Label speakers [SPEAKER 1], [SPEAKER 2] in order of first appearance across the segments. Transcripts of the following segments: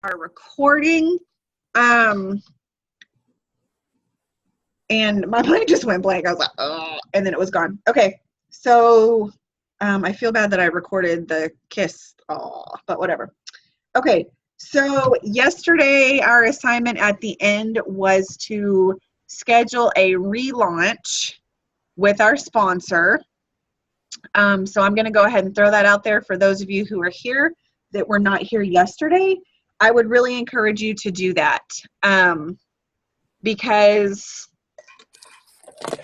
[SPEAKER 1] our recording. And my mind just went blank. I was like, oh, and then it was gone. Okay, so I feel bad that I recorded the kiss, but whatever. Okay, so yesterday our assignment at the end was to schedule a relaunch with our sponsor. So I'm going to go ahead and throw that out there for those of you who are here that were not here yesterday. I would really encourage you to do that because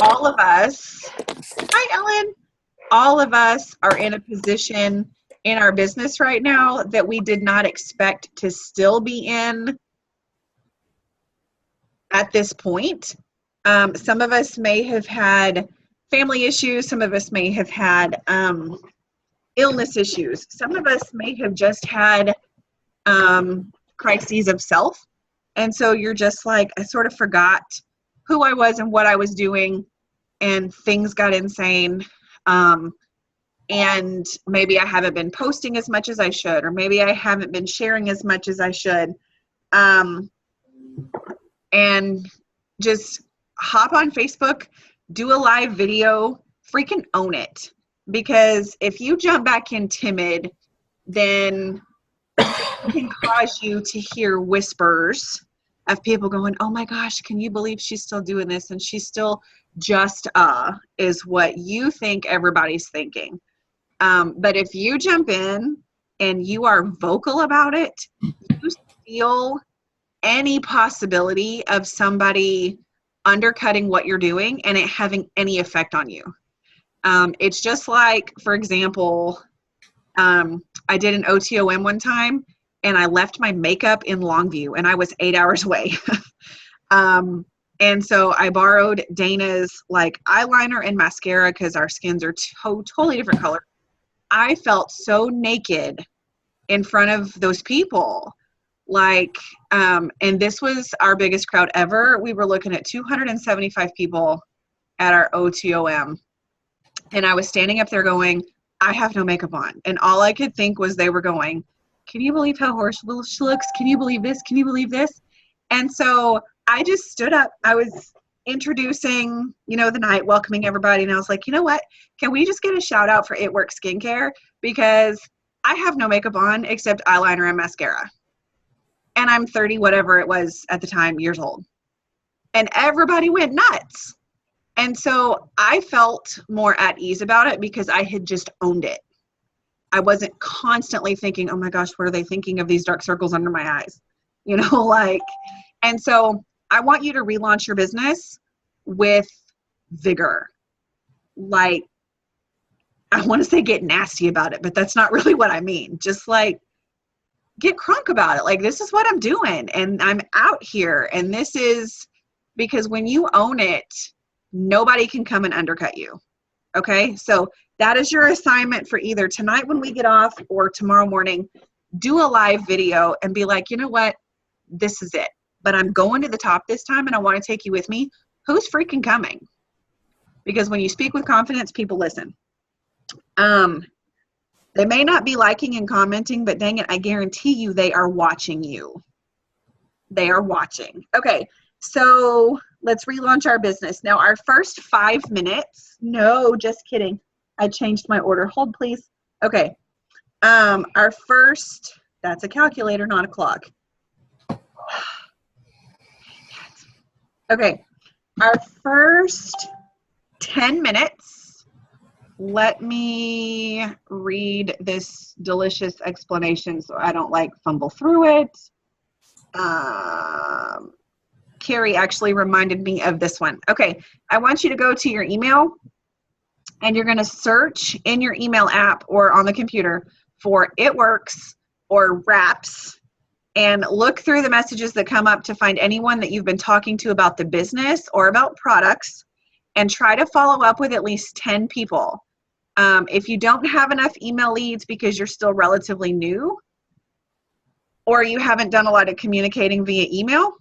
[SPEAKER 1] all of us, hi Ellen, all of us are in a position in our business right now that we did not expect to still be in at this point. Some of us may have had family issues. Some of us may have had illness issues. Some of us may have just had crises of self. And so you're just like, I sort of forgot who I was and what I was doing, and things got insane. And maybe I haven't been posting as much as I should, or maybe I haven't been sharing as much as I should. And just hop on Facebook, do a live video, freaking own it. Because if you jump back in timid, then it can cause you to hear whispers of people going, oh my gosh, can you believe she's still doing this? And she's still just is what you think everybody's thinking. But if you jump in and you are vocal about it, you steal any possibility of somebody undercutting what you're doing and it having any effect on you. It's just like, for example, I did an OTOM one time and I left my makeup in Longview and I was 8 hours away. And so I borrowed Dana's like eyeliner and mascara because our skins are totally different color. I felt so naked in front of those people. Like, and this was our biggest crowd ever. We were looking at 275 people at our OTOM. And I was standing up there going, I have no makeup on. And all I could think was they were going, can you believe how horrible she looks? Can you believe this? Can you believe this? And so I just stood up. I was introducing, the night, welcoming everybody. And I was like, you know what? Can we just get a shout out for It Works Skincare? Because I have no makeup on except eyeliner and mascara. And I'm 30, whatever it was at the time, years old. And everybody went nuts. And so I felt more at ease about it because I had just owned it. I wasn't constantly thinking, oh my gosh, what are they thinking of these dark circles under my eyes? And so I want you to relaunch your business with vigor. Like, I want to say get nasty about it, but that's not really what I mean. Just like, get crunk about it. Like, this is what I'm doing and I'm out here. And this is because when you own it, nobody can come and undercut you. Okay. So that is your assignment for either tonight when we get off or tomorrow morning. Do a live video and be like, you know what? This is it. But I'm going to the top this time and I want to take you with me. Who's freaking coming? Because when you speak with confidence, people listen. They may not be liking and commenting, but dang it, I guarantee you they are watching you. They are watching. Okay, so let's relaunch our business. Now, our first 5 minutes, no, just kidding. I changed my order. Hold, please. Okay, our first, that's a calculator, not a clock. Okay, our first 10 minutes, let me read this delicious explanation so I don't fumble through it. Carrie actually reminded me of this one. Okay, I want you to go to your email and you're going to search in your email app or on the computer for It Works or Wraps and look through the messages that come up to find anyone that you've been talking to about the business or about products and try to follow up with at least 10 people. If you don't have enough email leads because you're still relatively new or you haven't done a lot of communicating via email,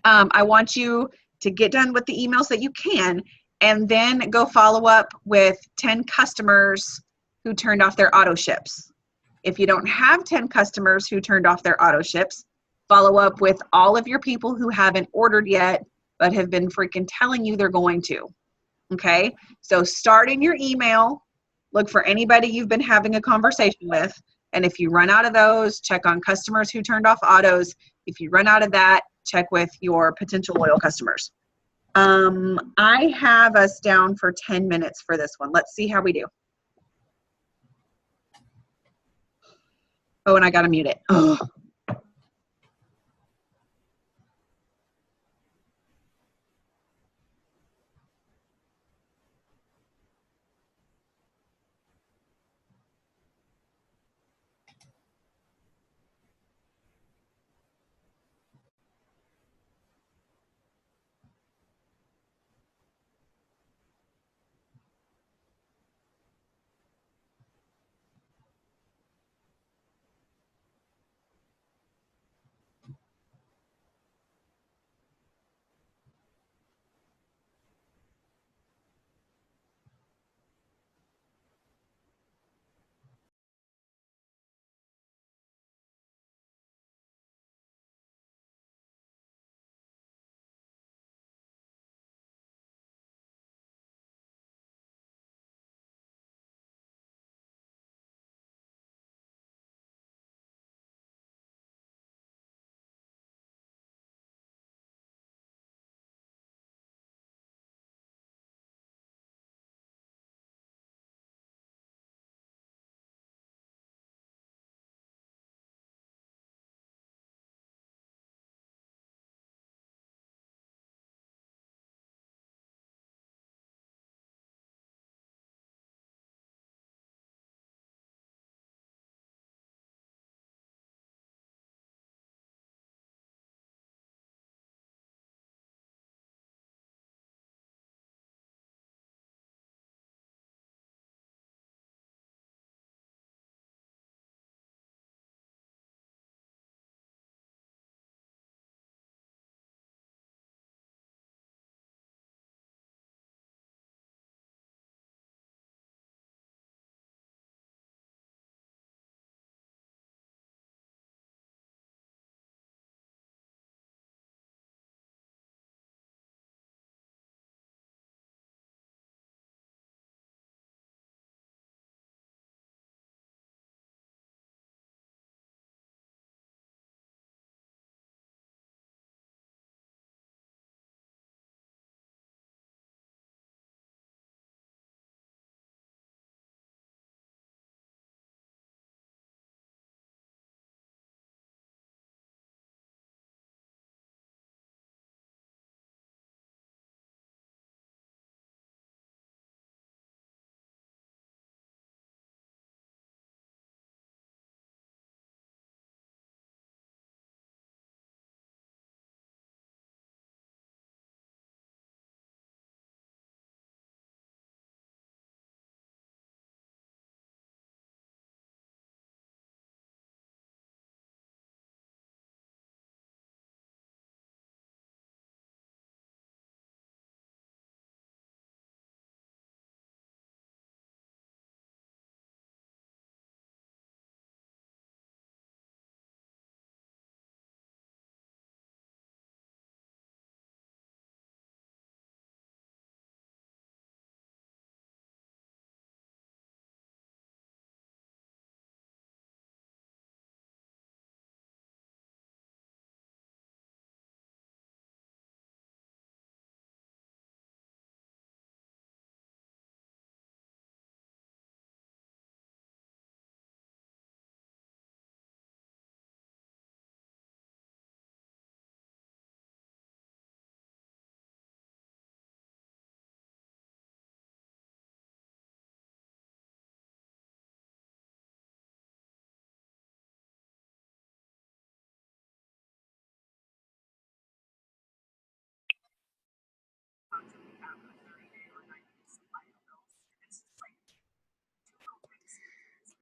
[SPEAKER 1] I want you to get done with the emails that you can and then go follow up with 10 customers who turned off their auto ships. If you don't have 10 customers who turned off their auto ships, follow up with all of your people who haven't ordered yet but have been freaking telling you they're going to. Okay? So start in your email, look for anybody you've been having a conversation with, and if you run out of those, check on customers who turned off autos. If you run out of that, check with your potential loyal customers. I have us down for 10 minutes for this one. Let's see how we do. Oh, and I gotta mute it. Oh.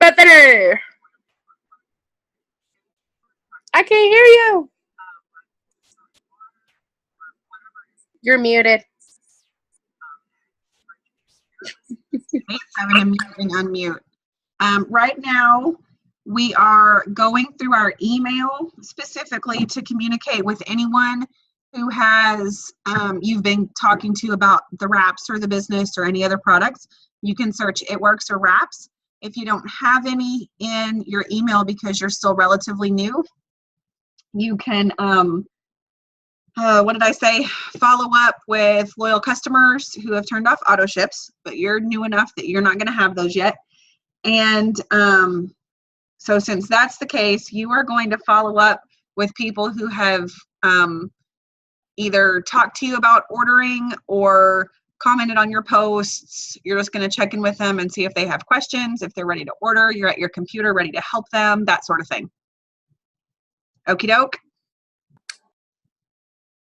[SPEAKER 2] Better. I can't hear you. You're muted.
[SPEAKER 1] Having to mute and unmute. Right now, We are going through our email specifically to communicate with anyone who has you've been talking to about the wraps or the business or any other products. You can search It Works or wraps. If you don't have any in your email because you're still relatively new, you can what did I say? Follow up with loyal customers who have turned off auto ships, but you're new enough that you're not going to have those yet. And so since that's the case, you are going to follow up with people who have either talked to you about ordering or commented on your posts. You're just going to check in with them and see if they have questions, if they're ready to order, you're at your computer ready to help them, that sort of thing. Okie doke.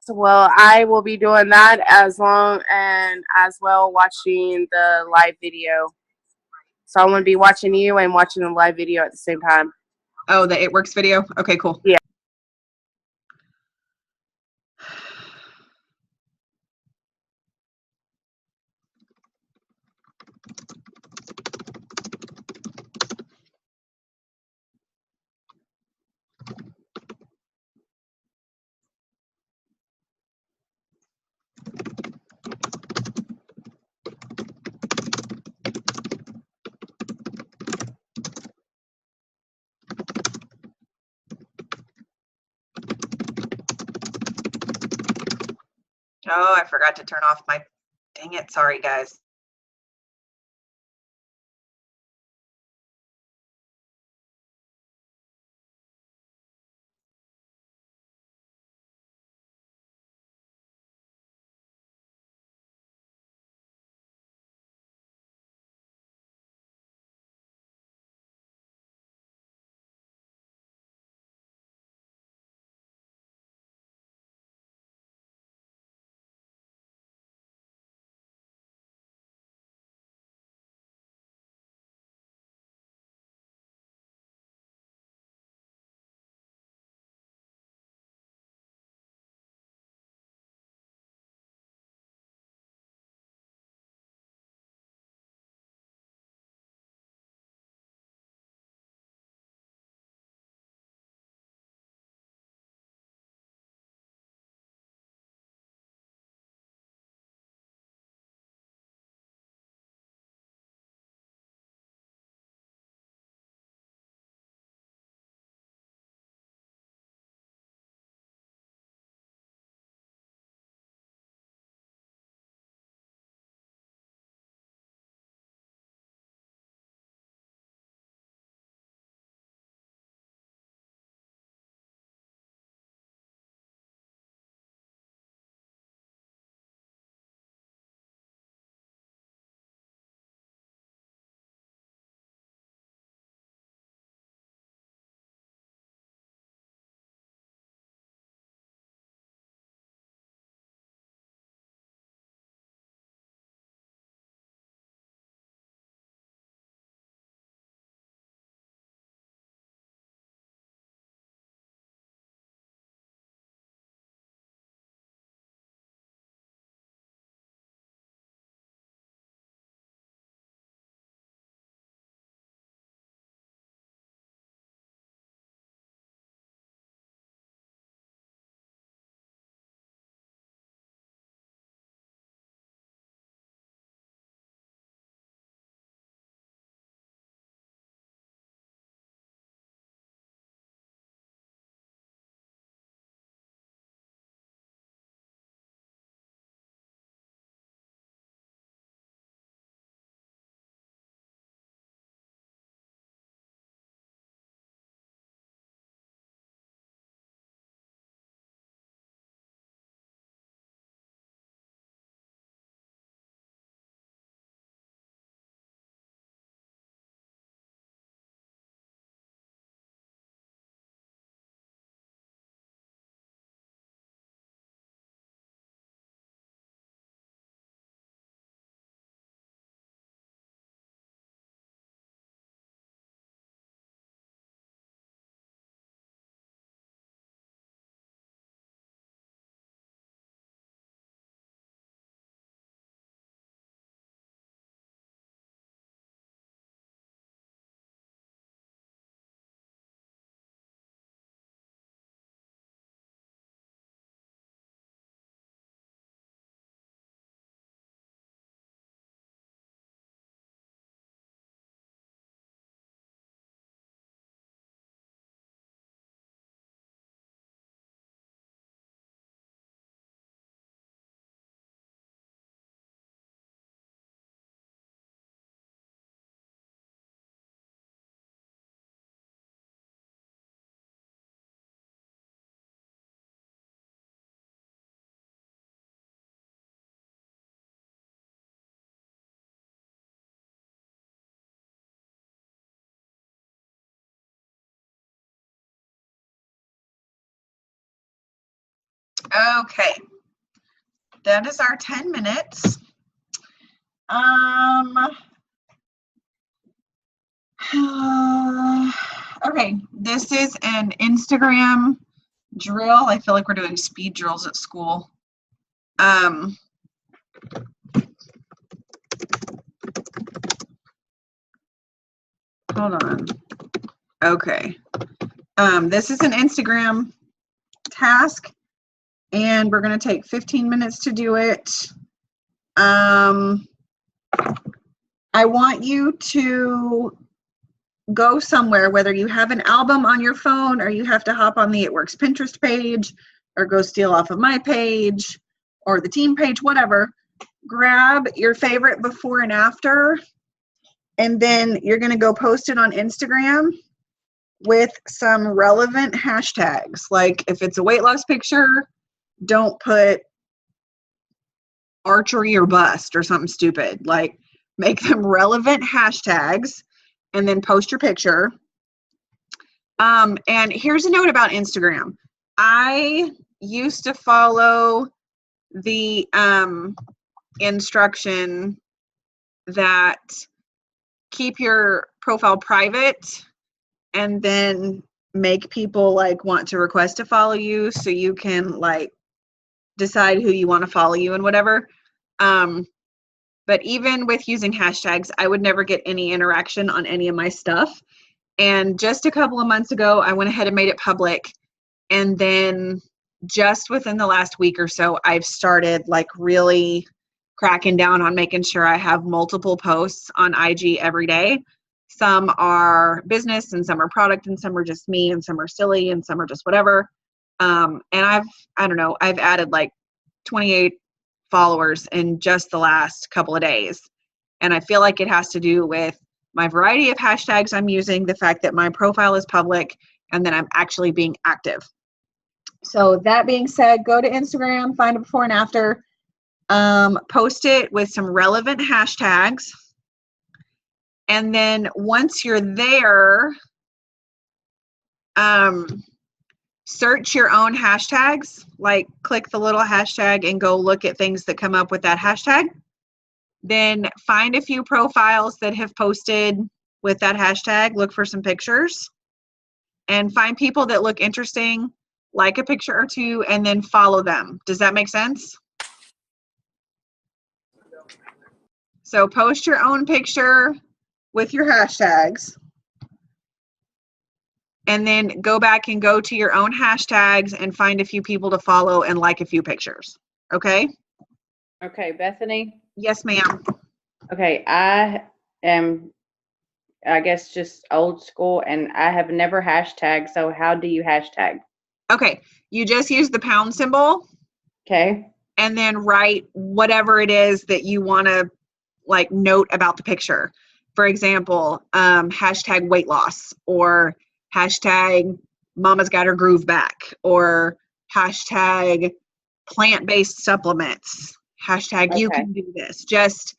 [SPEAKER 2] So, well, I will be doing that as well watching the live video. So I'm going to be watching you and watching the live video at the same time.
[SPEAKER 1] Oh, the It Works video? Okay, cool.
[SPEAKER 2] Yeah.
[SPEAKER 1] Oh, I forgot to turn off my, dang it, sorry guys. Okay. That is our 10 minutes. Okay, this is an Instagram drill. I feel like we're doing speed drills at school. Hold on. Okay. This is an Instagram task, and we're going to take 15 minutes to do it. I want you to go somewhere, whether you have an album on your phone or you have to hop on the It Works Pinterest page or go steal off of my page or the team page, whatever. Grab your favorite before and after, and then you're going to go post it on Instagram with some relevant hashtags. Like if it's a weight loss picture, don't put archery or bust or something stupid. Like make them relevant hashtags and then post your picture. And here's a note about Instagram. I used to follow the instruction that keep your profile private and then make people like want to request to follow you so you can like decide who you want to follow you and whatever. But even with using hashtags, I would never get any interaction on any of my stuff. And just a couple of months ago, I went ahead and made it public. And then just within the last week or so, I've started like really cracking down on making sure I have multiple posts on IG every day. Some are business and some are product and some are just me and some are silly and some are just whatever. And I've added like 28 followers in just the last couple of days. And I feel like it has to do with my variety of hashtags I'm using, the fact that my profile is public, and that I'm actually being active. So that being said, go to Instagram, find a before and after, post it with some relevant hashtags. And then once you're there, search your own hashtags, like click the little hashtag and go look at things that come up with that hashtag. Then find a few profiles that have posted with that hashtag, look for some pictures, and find people that look interesting, like a picture or two, and then follow them. Does that make sense? So post your own picture with your hashtags, and then go back and go to your own hashtags and find a few people to follow and like a few pictures. Okay?
[SPEAKER 2] Okay, Bethany.
[SPEAKER 1] Yes, ma'am.
[SPEAKER 2] Okay, I am, I guess, just old school, and I have never hashtagged. So how do you hashtag?
[SPEAKER 1] Okay, you just use the pound symbol.
[SPEAKER 2] Okay.
[SPEAKER 1] And then write whatever it is that you want to like note about the picture. For example, hashtag weight loss, or hashtag mama's got her groove back, or hashtag plant-based supplements, hashtag you can do this. Just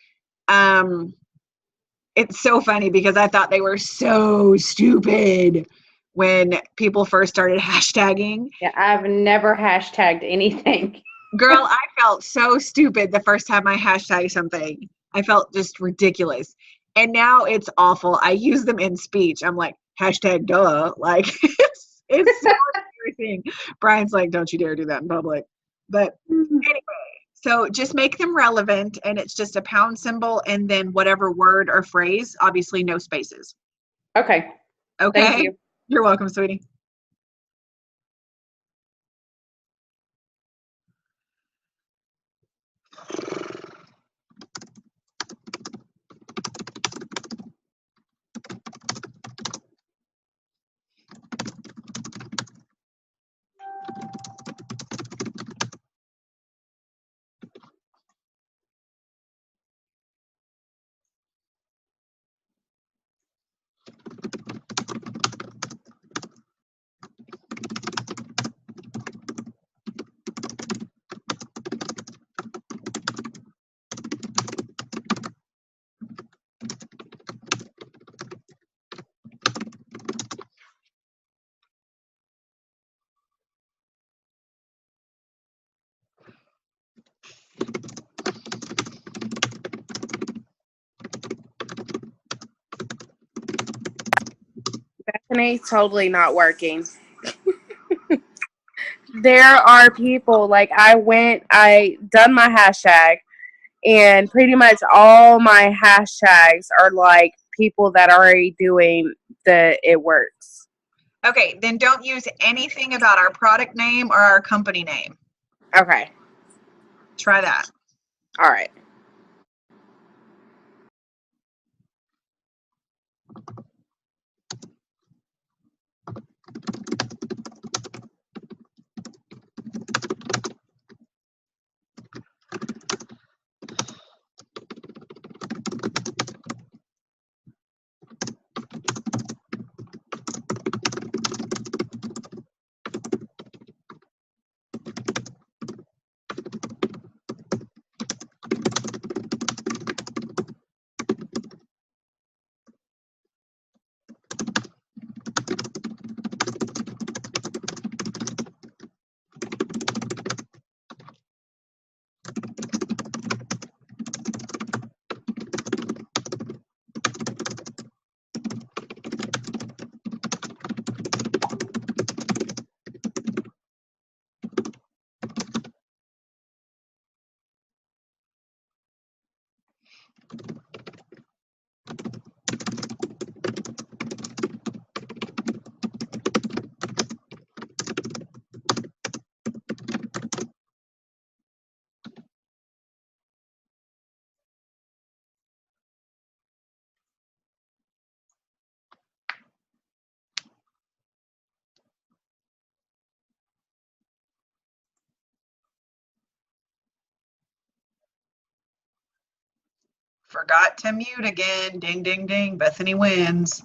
[SPEAKER 1] it's so funny because I thought they were so stupid when people first started hashtagging.
[SPEAKER 2] Yeah, I've never hashtagged anything.
[SPEAKER 1] Girl, I felt so stupid the first time I hashtagged something. I felt just ridiculous. And now it's awful. I use them in speech. I'm like, hashtag duh. Like, it's so embarrassing. Brian's like, don't you dare do that in public. But anyway, so just make them relevant, and it's just a pound symbol and then whatever word or phrase, obviously no spaces.
[SPEAKER 2] Okay.
[SPEAKER 1] Okay.
[SPEAKER 2] Thank you.
[SPEAKER 1] You're welcome, sweetie.
[SPEAKER 2] Tiffany, totally not working. There are people like I done my hashtag, and pretty much all my hashtags are like people that are already doing the it works.
[SPEAKER 1] Okay, then don't use anything about our product name or our company name.
[SPEAKER 2] Okay.
[SPEAKER 1] Try that.
[SPEAKER 2] All right.
[SPEAKER 1] Forgot to mute again. Ding, ding, ding. Bethany wins.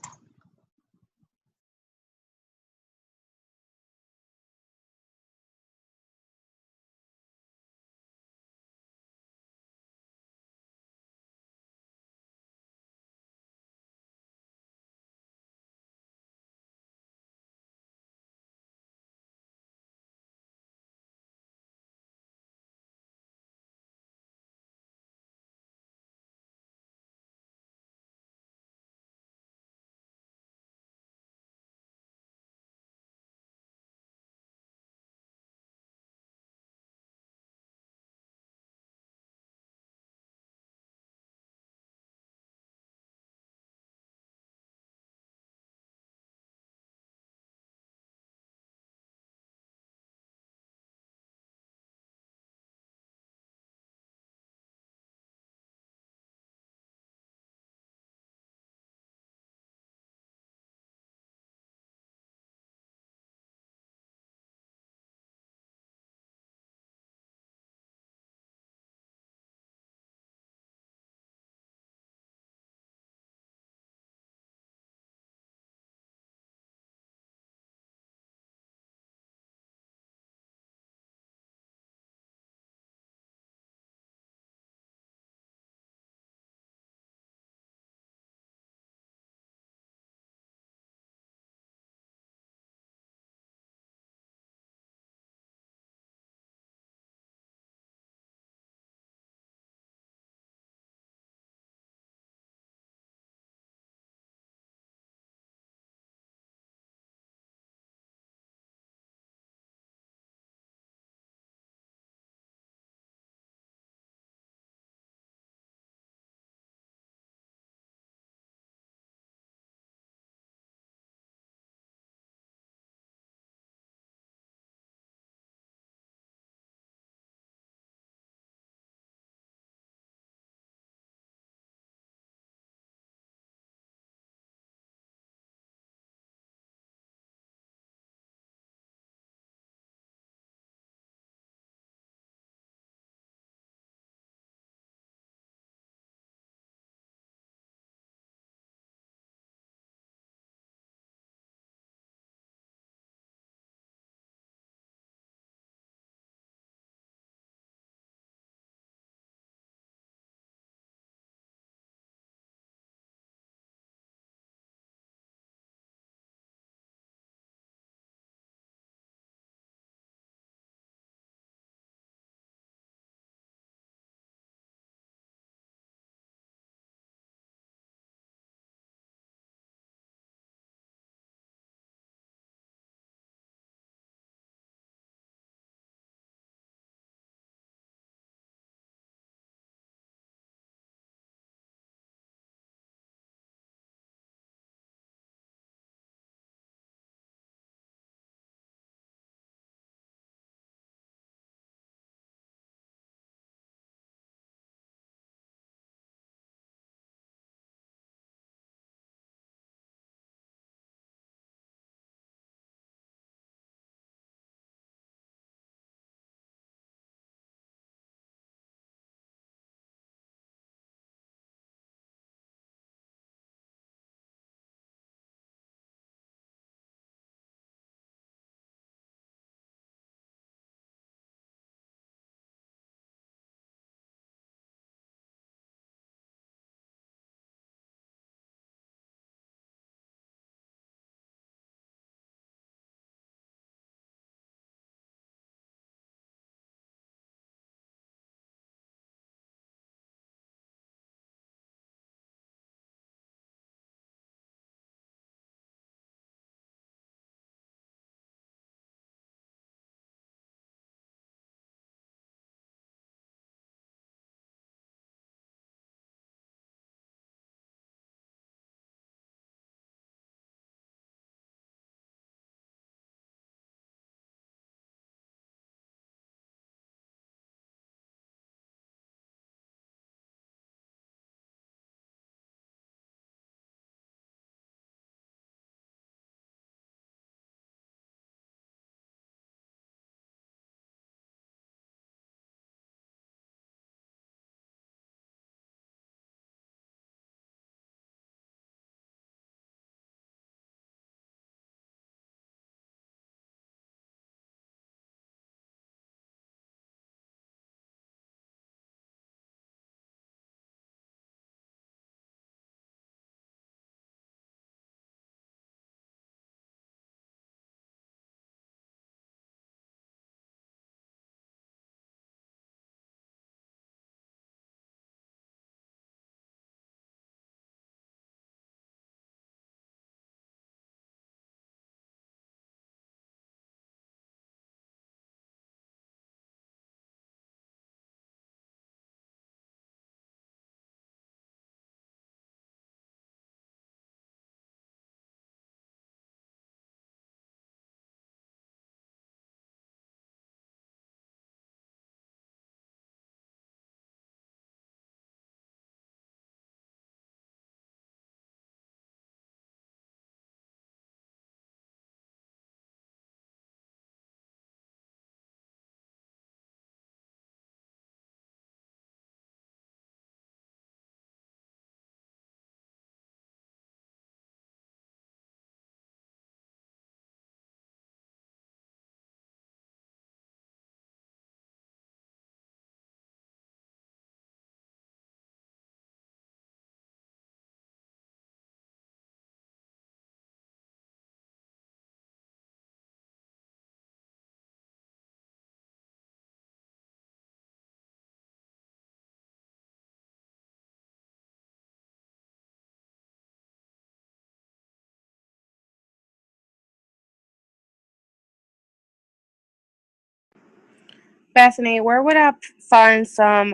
[SPEAKER 2] Bethany, where would I find some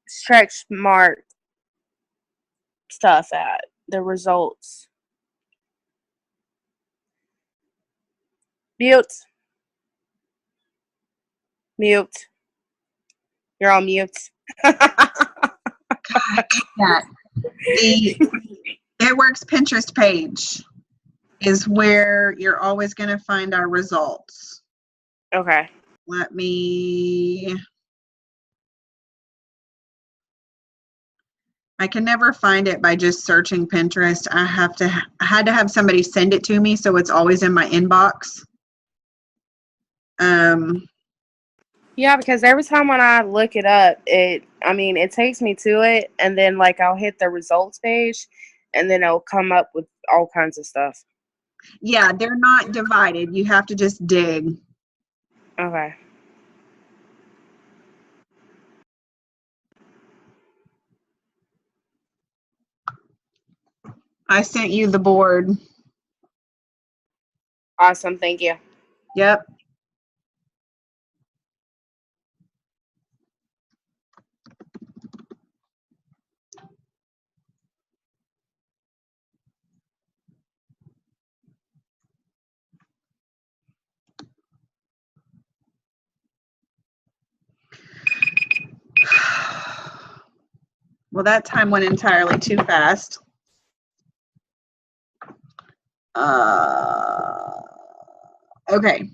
[SPEAKER 2] stretch mark stuff at? The results. Mute. Mute. You're on mute.
[SPEAKER 1] God, that the It Works Pinterest page is where you're always going to find our results.
[SPEAKER 2] Okay.
[SPEAKER 1] Let me. I can never find it by just searching Pinterest. I had to have somebody send it to me, so it's always in my inbox.
[SPEAKER 2] Yeah, because every time when I look it up, it takes me to it, and then like I'll hit the results page, and then it'll come up with all kinds of stuff.
[SPEAKER 1] Yeah, they're not divided. You have to just dig.
[SPEAKER 2] Okay.
[SPEAKER 1] I sent you the board.
[SPEAKER 2] Awesome. Thank you.
[SPEAKER 1] Yep. Well, that time went entirely too fast. Okay.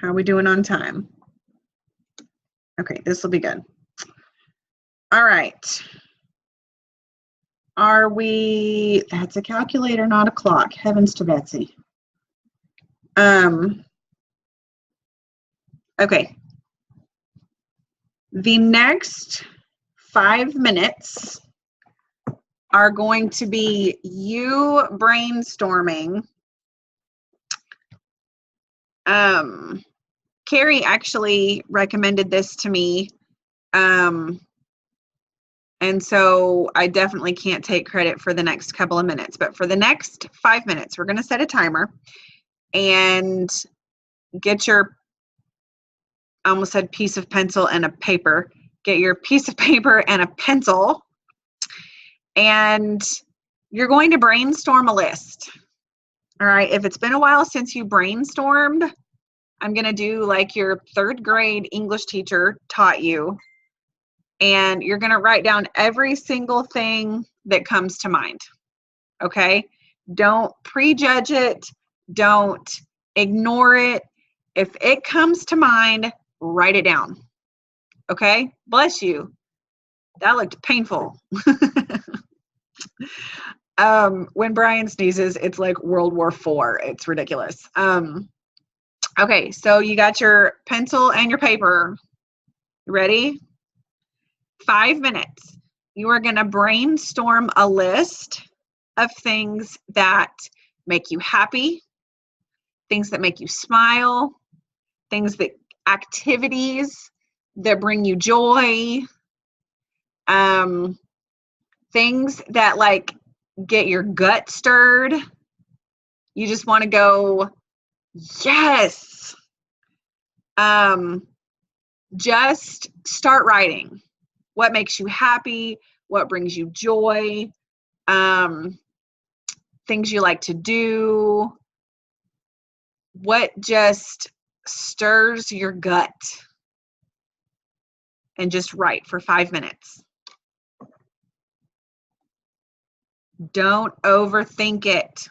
[SPEAKER 1] How are we doing on time? Okay, this will be good. All right. Are we, that's a calculator, not a clock. Heavens to Betsy. Okay. The next 5 minutes are going to be you brainstorming. Carrie actually recommended this to me. And so I definitely can't take credit for the next couple of minutes, but for the next 5 minutes, we're going to set a timer and get your, I almost said piece of pencil and a paper. Get your piece of paper and a pencil, and you're going to brainstorm a list. All right. If it's been a while since you brainstormed, I'm going to do like your 3rd grade English teacher taught you. And you're going to write down every single thing that comes to mind. Okay. Don't prejudge it. Don't ignore it. If it comes to mind, write it down. Okay. Bless you. That looked painful. When Brian sneezes, it's like World War IV. It's ridiculous. Okay, so you got your pencil and your paper. Ready? 5 minutes. You are going to brainstorm a list of things that make you happy, things that make you smile, activities that bring you joy, things that like get your gut stirred. You just want to go, yes. Just start writing. What makes you happy? What brings you joy? Things you like to do. What just stirs your gut? And just write for 5 minutes. Don't overthink it.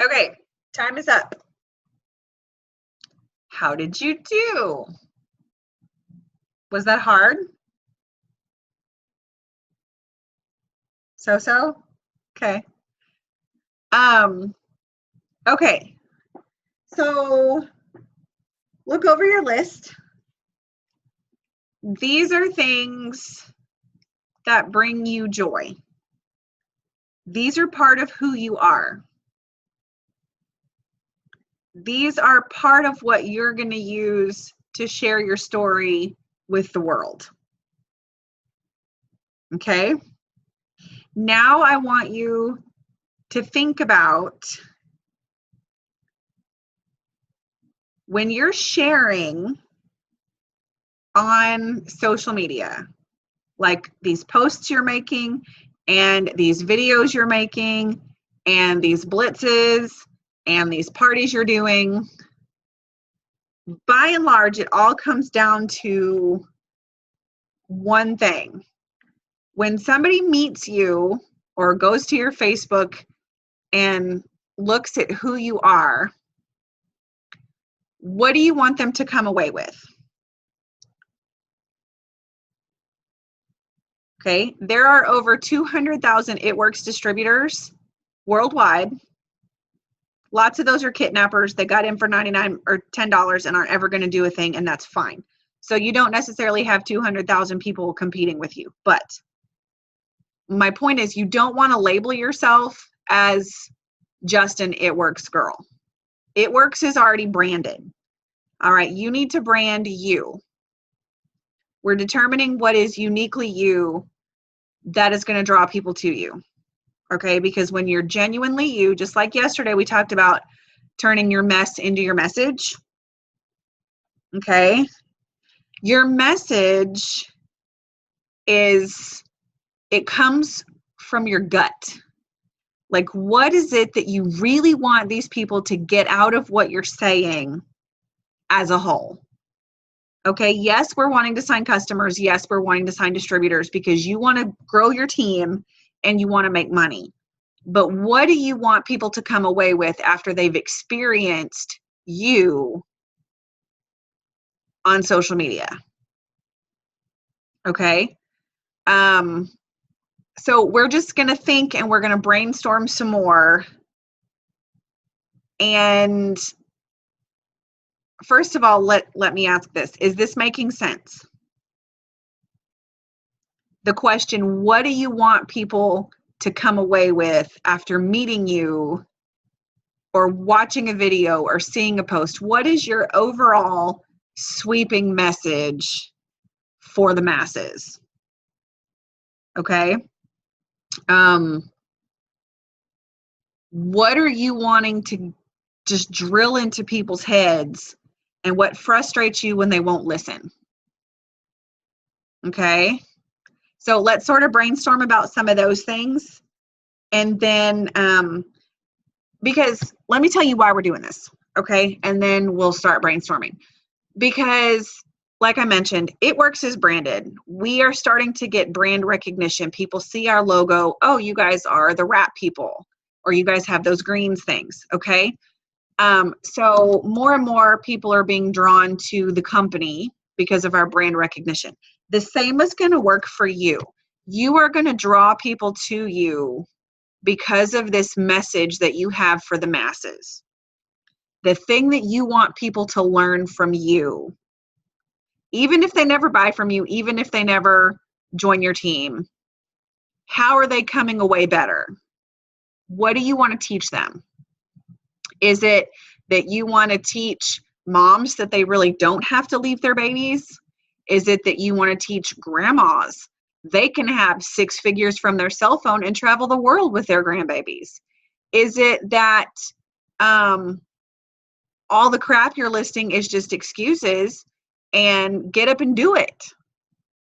[SPEAKER 1] Okay, time is up. How did you do? Was that hard? So? Okay. Okay. So look over your list. These are things that bring you joy. These are part of who you are. These are part of what you're going to use to share your story with the world. Okay? Now I want you to think about when you're sharing on social media, like these posts you're making and these videos you're making and these blitzes and these parties you're doing, by and large, it all comes down to one thing. When somebody meets you or goes to your Facebook and looks at who you are, what do you want them to come away with? Okay, there are over 200,000 It Works distributors worldwide. Lots of those are kidnappers. They got in for $99 or $10 and aren't ever going to do a thing, and that's fine. So you don't necessarily have 200,000 people competing with you. But my point is, you don't want to label yourself as just an It Works girl. It Works is already branded. All right, you need to brand you. We're determining what is uniquely you that is going to draw people to you. Okay, because when you're genuinely you, just like yesterday we talked about turning your mess into your message. Okay, your message it comes from your gut. Like, what is it that you really want these people to get out of what you're saying as a whole? Okay, yes, we're wanting to sign customers. Yes, we're wanting to sign distributors because you want to grow your team and you want to make money. But what do you want people to come away with after they've experienced you on social media? Okay. So we're just going to think and we're going to brainstorm some more. And first of all, let me ask this. Is this making sense? The question, what do you want people to come away with after meeting you or watching a video or seeing a post? What is your overall sweeping message for the masses? Okay. What are you wanting to just drill into people's heads, and what frustrates you when they won't listen? Okay. So let's sort of brainstorm about some of those things. And then, because let me tell you why we're doing this. Okay. And then we'll start brainstorming. Because like I mentioned, It Works is branded. We are starting to get brand recognition. People see our logo. Oh, you guys are the wrap people, or you guys have those greens things. Okay. So more and more people are being drawn to the company because of our brand recognition. The same is going to work for you. You are going to draw people to you because of this message that you have for the masses. The thing that you want people to learn from you, even if they never buy from you, even if they never join your team, how are they coming away better? What do you want to teach them? Is it that you want to teach moms that they really don't have to leave their babies? Is it that you want to teach grandmas they can have 6 figures from their cell phone and travel the world with their grandbabies? Is it that all the crap you're listing is just excuses and get up and do it?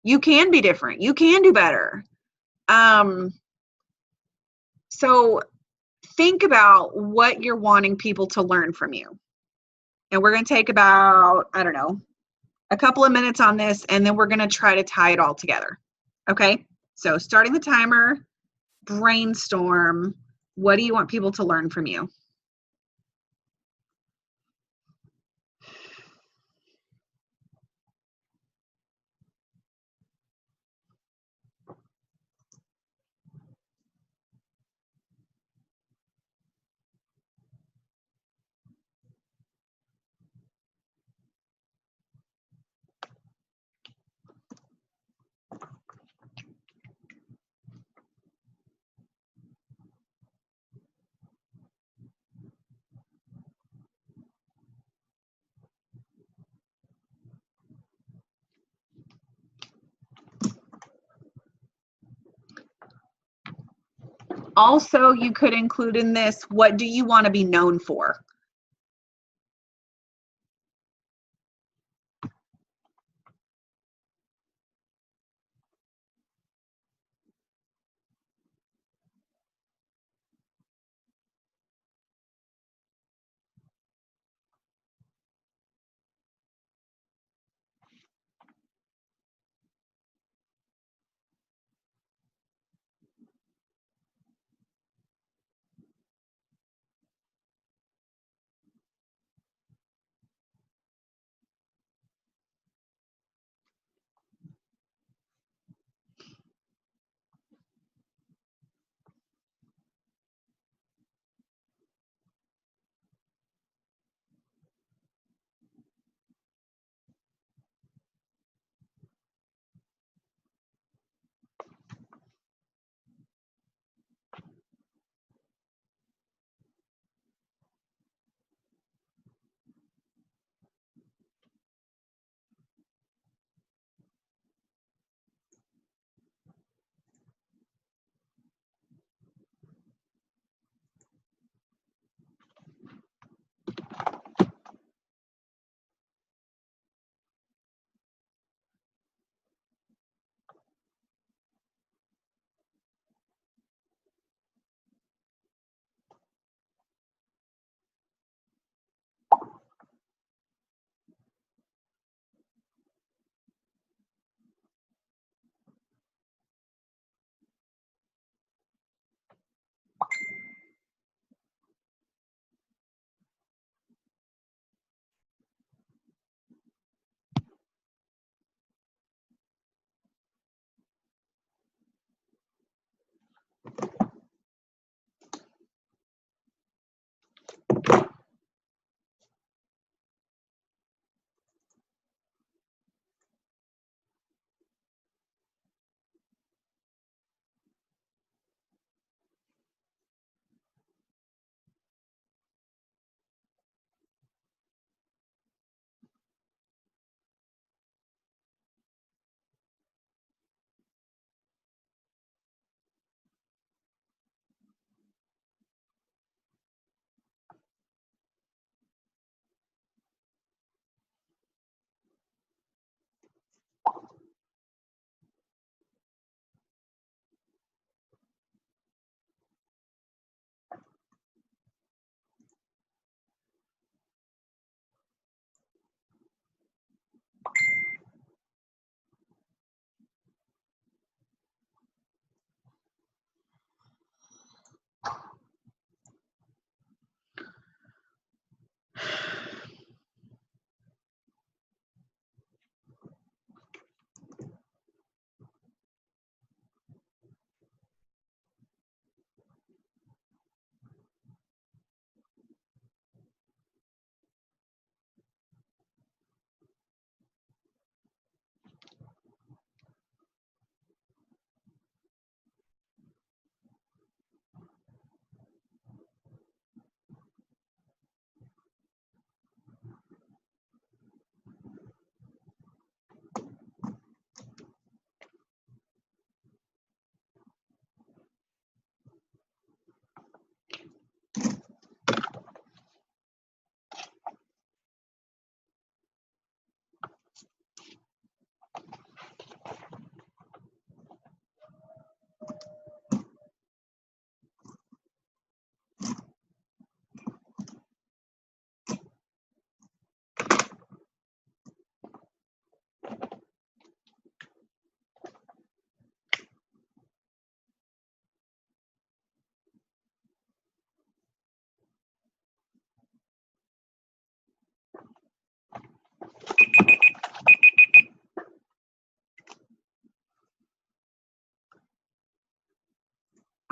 [SPEAKER 1] You can be different. You can do better. So think about what you're wanting people to learn from you. And we're going to take about, I don't know, a couple of minutes on this, and then we're going to try to tie it all together. Okay? So starting the timer, brainstorm. What do you want people to learn from you? Also, you could include in this, what do you want to be known for?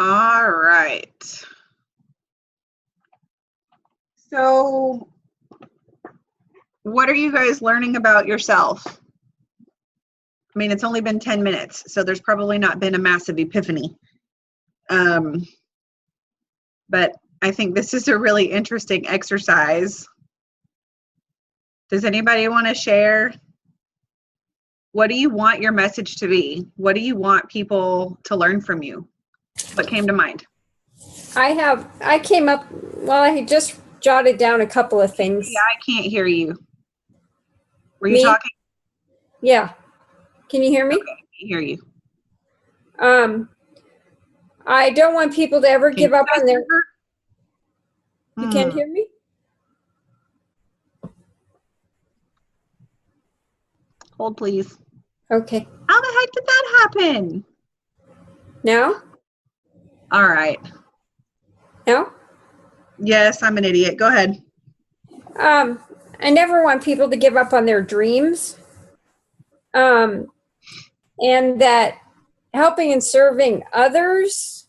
[SPEAKER 1] All right. So, what are you guys learning about yourself? I mean, it's only been 10 minutes, so there's probably not been a massive epiphany. But I think this is a really interesting exercise. Does anybody want to share? What do you want your message to be? What do you want people to learn from you? What came to mind?
[SPEAKER 3] I came up, well, I just jotted down a couple of things.
[SPEAKER 1] Yeah, I can't hear you. Were you
[SPEAKER 3] Me?
[SPEAKER 1] talking?
[SPEAKER 3] Yeah. Can you hear me?
[SPEAKER 1] Okay, I can't hear you.
[SPEAKER 3] I don't want people to ever
[SPEAKER 1] Can
[SPEAKER 3] give
[SPEAKER 1] you
[SPEAKER 3] up
[SPEAKER 1] guys
[SPEAKER 3] on their,
[SPEAKER 1] hear her?
[SPEAKER 3] you can't hear me?
[SPEAKER 1] Hold, please.
[SPEAKER 3] Okay.
[SPEAKER 1] How the heck did that happen?
[SPEAKER 3] Now?
[SPEAKER 1] All right.
[SPEAKER 3] Now?
[SPEAKER 1] Yes, I'm an idiot. Go ahead.
[SPEAKER 3] I never want people to give up on their dreams. And that helping and serving others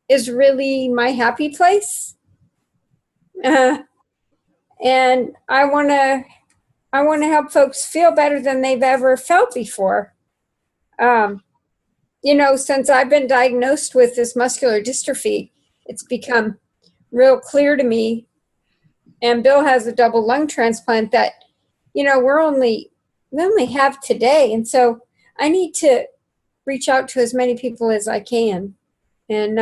[SPEAKER 3] is really my happy place. And I want to help folks feel better than they've ever felt before. Since I've been diagnosed with this muscular dystrophy, it's become real clear to me, and Bill has a double lung transplant, that, we only have today. And so I need to reach out to as many people as I can. And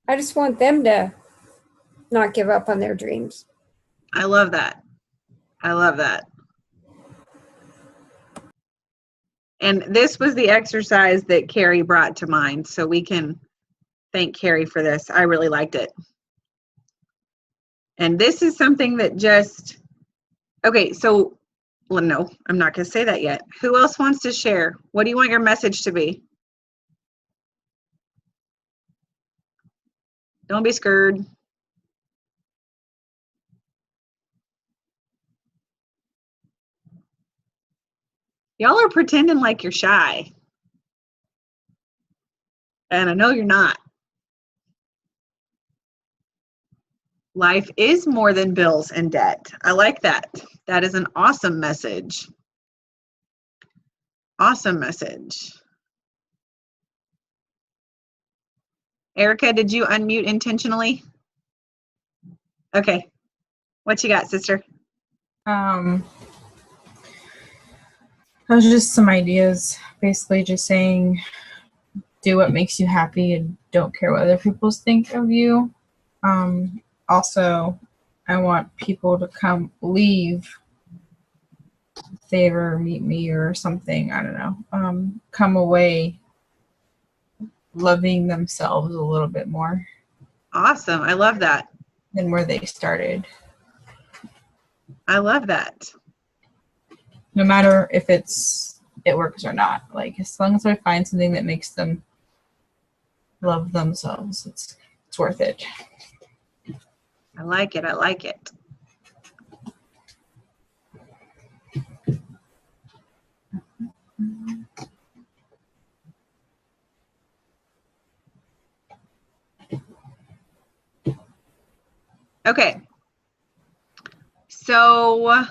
[SPEAKER 3] I just want them to not give up on their dreams.
[SPEAKER 1] I love that. I love that. And this was the exercise that Carrie brought to mind, so we can thank Carrie for this. I really liked it. And this is something that just, okay, so, well, no, I'm not going to say that yet. Who else wants to share? What do you want your message to be? Don't be scared. Y'all are pretending like you're shy. And I know you're not. Life is more than bills and debt. I like that. That is an awesome message. Awesome message. Erica, did you unmute intentionally? Okay. What you got, sister?
[SPEAKER 4] Those are just some ideas. Basically just saying, do what makes you happy and don't care what other people think of you. Also, I want people to come leave if they ever meet me or something, I don't know, come away loving themselves a little bit more.
[SPEAKER 1] Awesome. I love that.
[SPEAKER 4] Than where they started.
[SPEAKER 1] I love that.
[SPEAKER 4] No matter if it works or not. Like, as long as I find something that makes them love themselves, it's worth it.
[SPEAKER 1] I like it. I like it. Okay. So,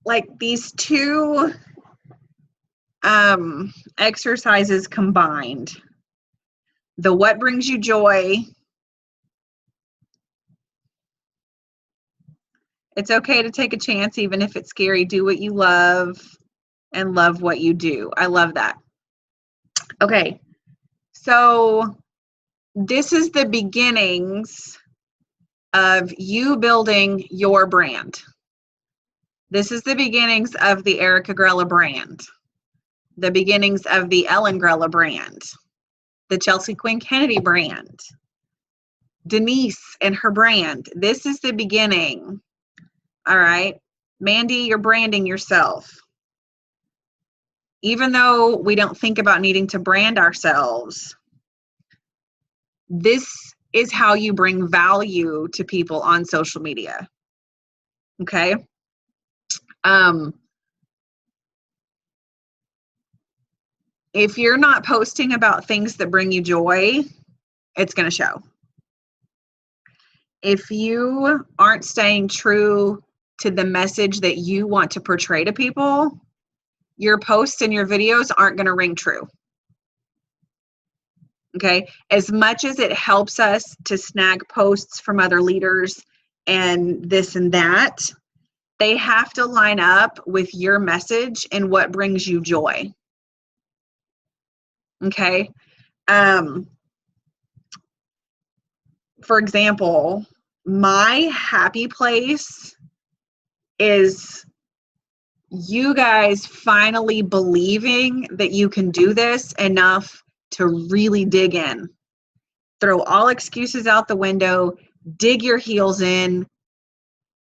[SPEAKER 1] like these two exercises combined, the what brings you joy, it's okay to take a chance even if it's scary, do what you love and love what you do. I love that. Okay, so this is the beginnings of you building your brand. This is the beginnings of the Erica Grella brand, the beginnings of the Ellen Grella brand, the Chelsea Quinn Kennedy brand, Denise and her brand. This is the beginning. All right. Mandy, you're branding yourself. Even though we don't think about needing to brand ourselves, this is how you bring value to people on social media. Okay. If you're not posting about things that bring you joy, it's going to show. If you aren't staying true to the message that you want to portray to people, your posts and your videos aren't going to ring true. Okay? As much as it helps us to snag posts from other leaders and this and that, they have to line up with your message and what brings you joy. Okay. For example, my happy place is you guys finally believing that you can do this enough to really dig in. Throw all excuses out the window, dig your heels in,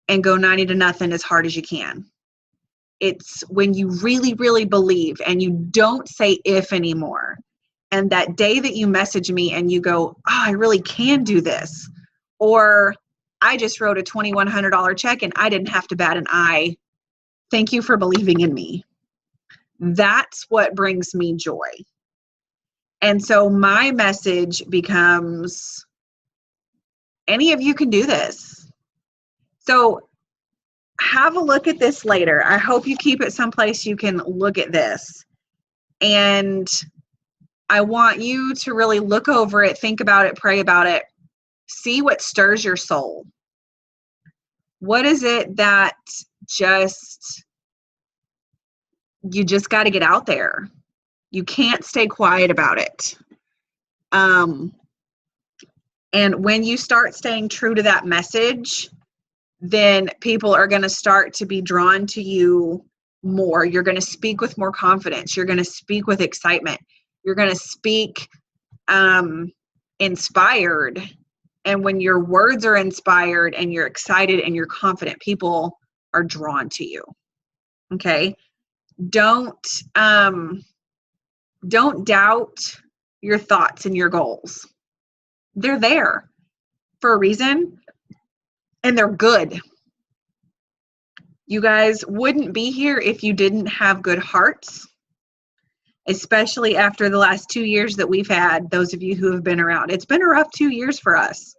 [SPEAKER 1] and go 90-0 as hard as you can. It's when you really, really believe and you don't say if anymore. And that day that you message me and you go, oh, I really can do this. Or I just wrote a $2,100 check and I didn't have to bat an eye. Thank you for believing in me. That's what brings me joy. And so my message becomes, any of you can do this. So have a look at this later. I hope you keep it someplace you can look at this. And I want you to really look over it, think about it, pray about it, see what stirs your soul. What is it that you just got to get out there? You can't stay quiet about it. And when you start staying true to that message, then people are going to start to be drawn to you more. You're going to speak with more confidence. You're going to speak with excitement. You're going to speak inspired. And when your words are inspired and you're excited and you're confident, people are drawn to you. Okay? Don't doubt your thoughts and your goals. They're there for a reason, and they're good. You guys wouldn't be here if you didn't have good hearts, especially after the last 2 years that we've had, those of you who have been around. It's been a rough 2 years for us.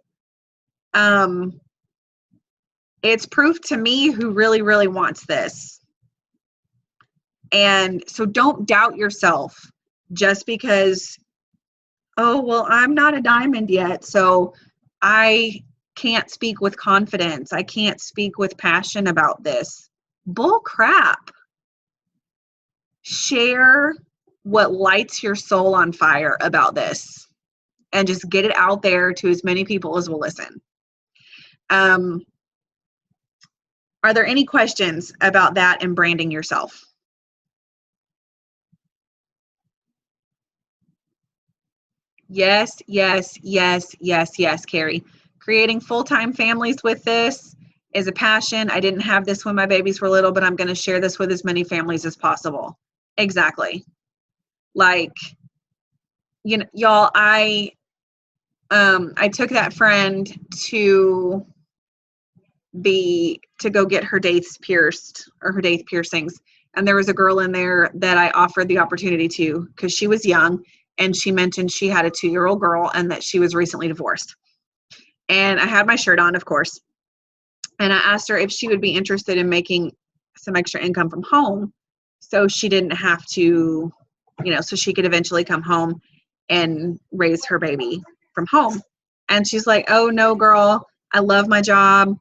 [SPEAKER 1] It's proof to me who really, really wants this. And so don't doubt yourself just because, oh, well, I'm not a diamond yet, so I can't speak with confidence. I can't speak with passion about this. Bull crap. Share what lights your soul on fire about this and just get it out there to as many people as will listen. Are there any questions about that and branding yourself? Yes, yes, yes, yes, yes, Carrie. Creating full-time families with this is a passion. I didn't have this when my babies were little, but I'm going to share this with as many families as possible. Exactly. Like, you know, y'all, I took that friend to go get her dates pierced, or her dates piercings. And there was a girl in there that I offered the opportunity to, because she was young and she mentioned she had a 2-year-old girl and that she was recently divorced. And I had my shirt on, of course. And I asked her if she would be interested in making some extra income from home so she didn't have to, so she could eventually come home and raise her baby from home. And she's like, oh, no, girl, I love my job.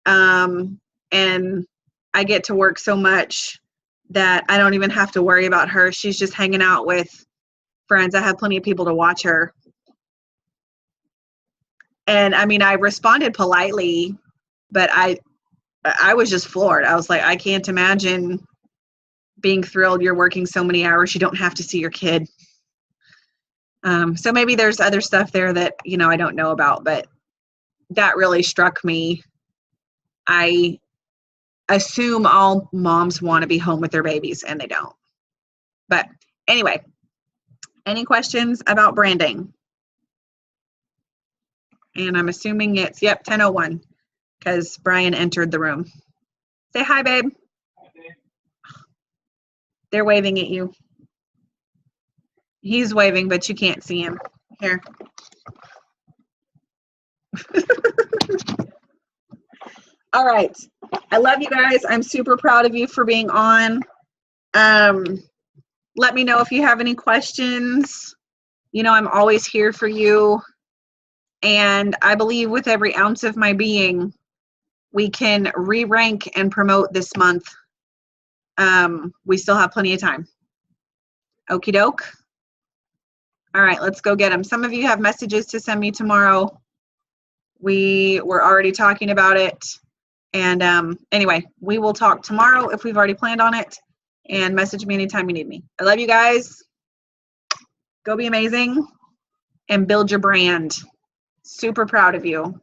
[SPEAKER 1] And I get to work so much that I don't even have to worry about her. She's just hanging out with friends. I have plenty of people to watch her. And I mean, I responded politely, but I was just floored. I was like, I can't imagine being thrilled you're working so many hours you don't have to see your kid. So maybe there's other stuff there that, I don't know about, but that really struck me. I assume all moms want to be home with their babies, and they don't. But anyway, any questions about branding? And I'm assuming it's, 10:01, because Brian entered the room. Say hi, babe. Hi, babe. They're waving at you. He's waving, but you can't see him. Here. All right. I love you guys. I'm super proud of you for being on. Let me know if you have any questions. I'm always here for you. And I believe with every ounce of my being, we can re-rank and promote this month. We still have plenty of time. Okie doke. All right, let's go get them. Some of you have messages to send me tomorrow. We were already talking about it. And anyway, we will talk tomorrow if we've already planned on it. And message me anytime you need me. I love you guys. Go be amazing and build your brand. Super proud of you.